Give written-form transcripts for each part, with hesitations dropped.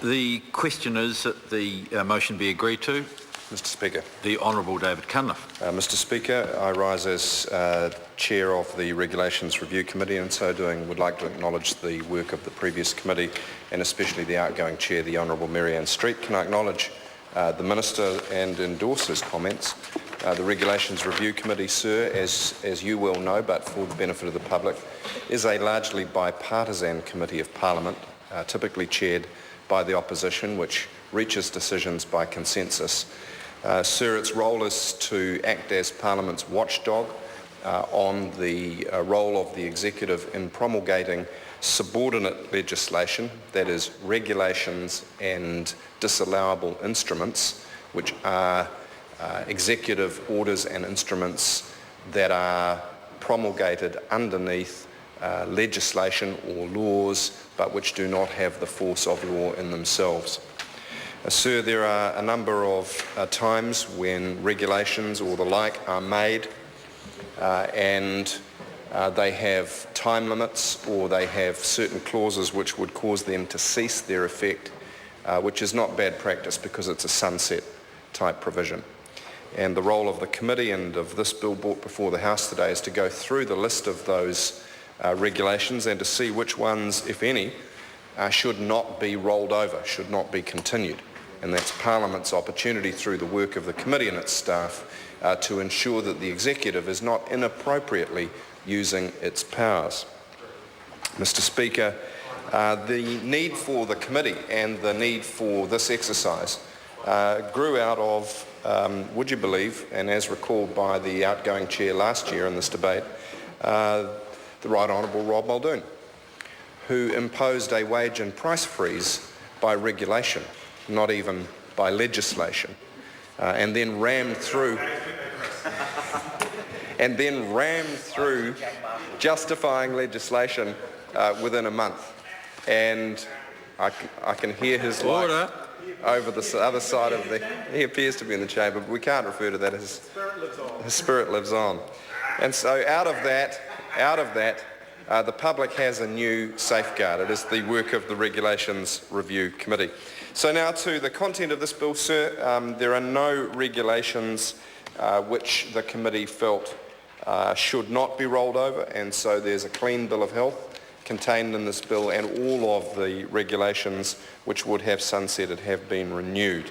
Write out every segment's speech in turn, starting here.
The question is that the motion be agreed to. Mr Speaker. The Honourable David Cunliffe. Mr Speaker, I rise as Chair of the Regulations Review Committee, and in so doing would like to acknowledge the work of the previous committee and especially the outgoing Chair, the Honourable Marianne Street. Can I acknowledge the Minister and endorse his comments? The Regulations Review Committee, sir, as you well know, but for the benefit of the public, is a largely bipartisan committee of Parliament, typically chaired by the opposition, which reaches decisions by consensus. Sir, its role is to act as Parliament's watchdog on the role of the executive in promulgating subordinate legislation, that is, regulations and disallowable instruments, which are executive orders and instruments that are promulgated underneath legislation or laws, but which do not have the force of law in themselves. Sir, there are a number of times when regulations or the like are made and they have time limits or they have certain clauses which would cause them to cease their effect, which is not bad practice because it's a sunset type provision. And the role of the committee and of this bill brought before the House today is to go through the list of those regulations and to see which ones, if any, should not be rolled over, should not be continued. And that's Parliament's opportunity through the work of the committee and its staff to ensure that the executive is not inappropriately using its powers. Mr Speaker, the need for the committee and the need for this exercise grew out of, would you believe, and as recalled by the outgoing chair last year in this debate, the Right Honourable Rob Muldoon, who imposed a wage and price freeze by regulation, not even by legislation, and then rammed through justifying legislation within a month. And I can hear his light over the other side of the... He appears to be in the chamber, but we can't refer to that as... His spirit lives on. And so out of that, the public has a new safeguard. It is the work of the Regulations Review Committee. So now to the content of this bill, sir. There are no regulations which the committee felt should not be rolled over, and so there's a clean bill of health contained in this bill, and all of the regulations which would have sunsetted have been renewed.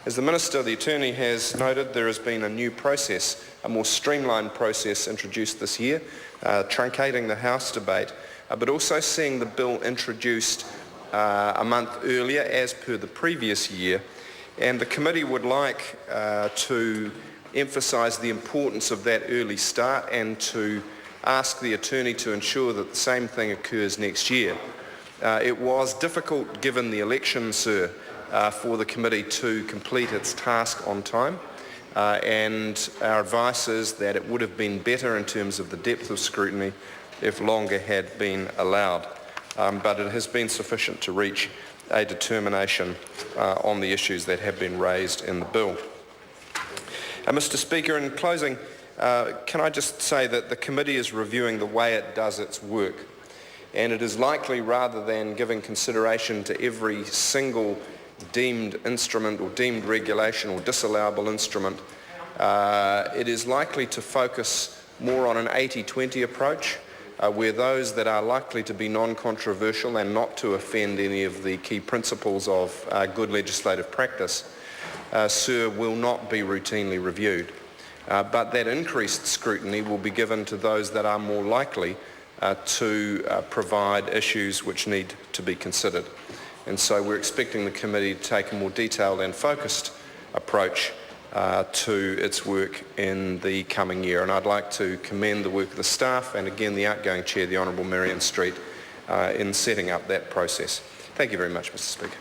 As the Minister, the Attorney, has noted, there has been a new process, a more streamlined process introduced this year, truncating the House debate, but also seeing the bill introduced a month earlier as per the previous year. And the committee would like to emphasise the importance of that early start and to ask the Attorney to ensure that the same thing occurs next year. It was difficult, given the election, sir, for the committee to complete its task on time, and our advice is that it would have been better in terms of the depth of scrutiny if longer had been allowed. But it has been sufficient to reach a determination on the issues that have been raised in the bill. Mr Speaker, in closing, can I just say that the committee is reviewing the way it does its work, and it is likely, rather than giving consideration to every single deemed instrument or deemed regulation or disallowable instrument, it is likely to focus more on an 80-20 approach, where those that are likely to be non-controversial and not to offend any of the key principles of good legislative practice, sir, will not be routinely reviewed. But that increased scrutiny will be given to those that are more likely to provide issues which need to be considered. And so we're expecting the committee to take a more detailed and focused approach to its work in the coming year. And I'd like to commend the work of the staff and again the outgoing chair, the Honourable Marianne Street, in setting up that process. Thank you very much, Mr Speaker.